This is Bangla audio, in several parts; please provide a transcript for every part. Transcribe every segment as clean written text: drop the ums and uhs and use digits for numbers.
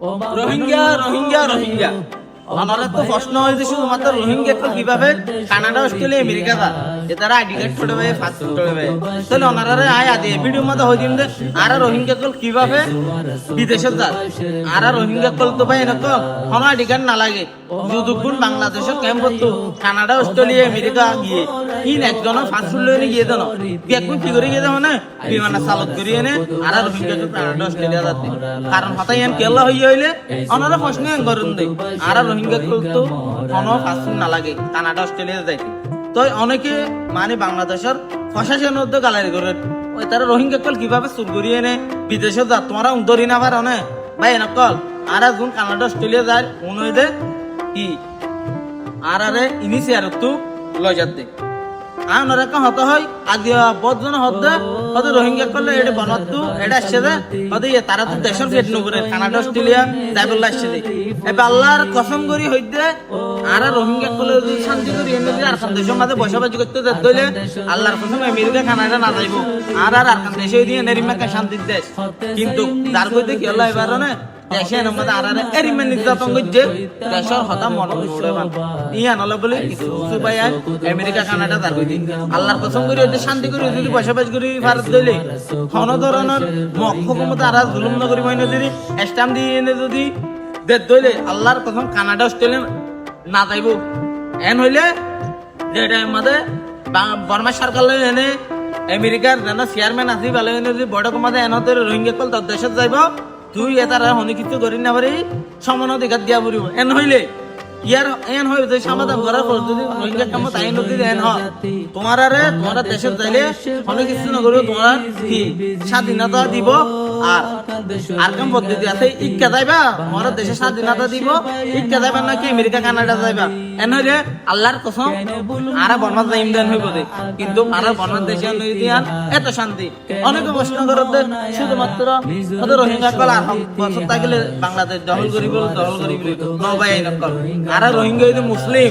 রোহিঙ্গা রোহিঙ্গা রোহিঙ্গা আমার তো প্রশ্ন হয়েছে শুধুমাত্র রোহিঙ্গা কিভাবে কানাডা অস্ট্রেলিয়া আমেরিকা তারা আইডি কার্ড পড়বে পাসপোর্ট পড়বে তাহলে ওনারা আয় আদি ভিডিও মধ্যে হয়ে দিন আর রোহিঙ্গা কল কিভাবে বিদেশে যায় আর রোহিঙ্গা কল তো ভাই এরকম কোনো আইডি কার্ড না লাগে যতক্ষণ বাংলাদেশের ক্যাম্প করতো কানাডা অস্ট্রেলিয়া আমেরিকা গিয়ে ইন একজনের পাসপোর্ট লয়ে গিয়ে দেন এখন কি করে গিয়ে দেন বিমানে চালক করিয়ে এনে আর রোহিঙ্গা কানাডা অস্ট্রেলিয়া যাচ্ছে কারণ হতাই এন কেলা হইয়া হইলে ওনারা প্রশ্ন করুন দেয় আর রোহিঙ্গা তো কোনো পাসপোর্ট না লাগে কানাডা অস্ট্রেলিয়া যাইতে তো অনেকে মানে বাংলাদেশের প্রশাসনের উদ্যোগ গালারি করে তারা রোহিঙ্গা কল কিভাবে চুর করিয়ে এনে বিদেশে যা তোমরা উন্তরি না পারো না ভাই এনে কল আর একজন কানাডা অস্ট্রেলিয়া যায় মনে দে কি আর আরে ইনিশিয়ার তো লয় যাতে আর ওনারা হতে হয় আদি বদজন হতে হতে রোহিঙ্গা করলে এটা বনতো এটা আসছে যে হতে তারা তো দেশের ফেট নগরে কানাডা অস্ট্রেলিয়া যাইবল্লা আসছে যে এবার আল্লাহর কসম করি হইতে আর রোহিঙ্গা করলে যদি শান্তি করি এনে যদি আর দেশের মাঝে বসবাস করতে দিলে আল্লাহর কসম আমেরিকা কানাডা না যাইব আর দেশে দিয়ে নেরিমাকে শান্তির দেশ কিন্তু যার কইতে কি আল্লাহ এবার না দেশের মধ্যে আর এরিমেন নির্যাতন করছে দেশের হতা মন উড়ে বান ইয়া নলে বলে কিছু পাই আমেরিকা কানাডা তার কই দিন আল্লাহর কসম করে হইতে শান্তি করে যদি বসবাস করি ভারত দিলে কোন ধরনের হুকুমত আর জুলুম না করি মাইনে যদি স্ট্যাম্প দিয়ে এনে যদি দেশ দইলে আল্লাহর কসম কানাডা অস্ট্রেলিয়া না যাইব এন হইলে যেটা মধ্যে বর্মা সরকার এনে আমেরিকার যেন চেয়ারম্যান আসি ভালো এনে যদি বড় কমাতে এনতে রোহিঙ্গা কল তার দেশত যাইব তুই এটার হনি কিছু করি না পারি সমান অধিকার দিয়া পড়িব এন হইলে ইয়ার এন হয়ে যে সমাধান করার পর যদি রোহিঙ্গা কামত আইন যদি এন হয় তোমার আরে তোমার দেশে যাইলে অনেক কিছু না করিব তোমার কি স্বাধীনতা দিব আর কাম পদ্ধতি আছে ইক্কা যাইবা তোমার দেশে স্বাধীনতা দিব ইক্কা যাইবা নাকি আমেরিকা কানাডা যাইবা এন হইলে আল্লাহর কসম আর বর্মা যাইম দেন হইব দে কিন্তু আর বর্মা দেশে নই দিয়ান এত শান্তি অনেকে প্রশ্ন করতে শুধুমাত্র ওদের রোহিঙ্গা কল আর বছর থাকলে বাংলাদেশ দখল করিব নবাই আইন কল আর রোহিঙ্গা হইতে মুসলিম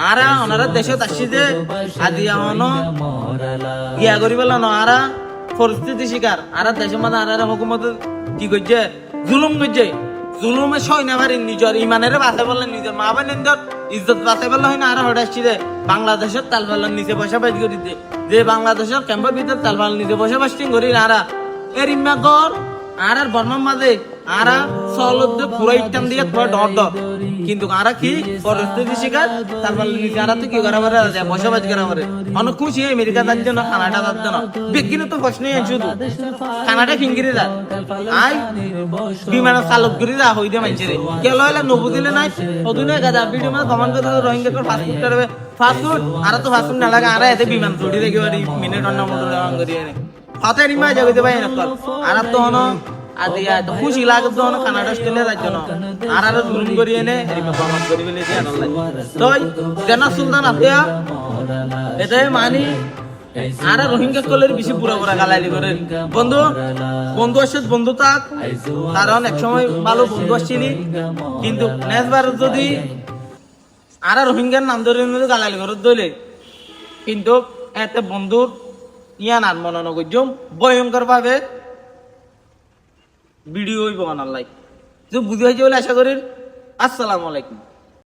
আর ওনারা দেশে আসছি যে আদিয়া হনো ইয়া করিবেলা ন আর পরিস্থিতি শিকার আর দেশের মধ্যে আর হুকুমত কি করছে জুলুম করছে জুলুমে সই না পারি নিজের ইমানের বাঁচাই বললে নিজের মা বোনের ইজ্জত বাঁচাই বললে হয় না আর হঠাৎ আসছি যে বাংলাদেশের তালবালার নিচে পয়সা পাইজ করিতে যে বাংলাদেশের ক্যাম্পের ভিতরে তালবাল নিচে পয়সা পাইটিং করি আর এর ইম্মা কর আর বর্মার মাঝে আর সলদ পুরো ইটান দিয়ে পুরো ডর কিন্তু আর কি পরিস্থিতি শিকার তারপর আর তো কি করা পারে বসবাস করা পারে অনেক খুশি আমেরিকা যার জন্য কানাডা যার জন্য বিজ্ঞান তো প্রশ্নই শুধু কানাডা ফিঙ্গিরে যা আই বিমানের চালক করে যা হইতে মানছে রে কেউ হইলে নবুদিলে নাই ওদিনে গাদা ভিডিও মানে কমান কথা রোহিঙ্গা পাসপোর্ট করবে পাসপোর্ট আর তো পাসপোর্ট না লাগে আর এতে বিমান চড়ি রেখে পারি মিনিট অন্য মোটর করিয়ে হাতে রিমা যাবে ভাই আর তো হনো আদিয়া তো খুশি লাগে তো কানাডা অস্ট্রেলিয়া যার জন্য আর জুলুম করি এনে রিমা প্রমাণ করি বলে দিয়ে আনলাই তো জানা সুলতান আতিয়া এটাই মানি আর রোহিঙ্গা কলের বেশি পুরা পুরা গালালি করে বন্ধু আসছে বন্ধু থাক কারণ এক সময় ভালো বন্ধু আসছিলি কিন্তু নেক্সটবার যদি আর রোহিঙ্গার নাম ধরে গালালি করে দইলে কিন্তু এতে বন্ধুর ইয়ান আর মনে নগর ভয়ঙ্কর ভাবে ভিডিও হইব বানার লাইক বুঝে হয়েছে বলে আশা করি। আসসালামু আলাইকুম।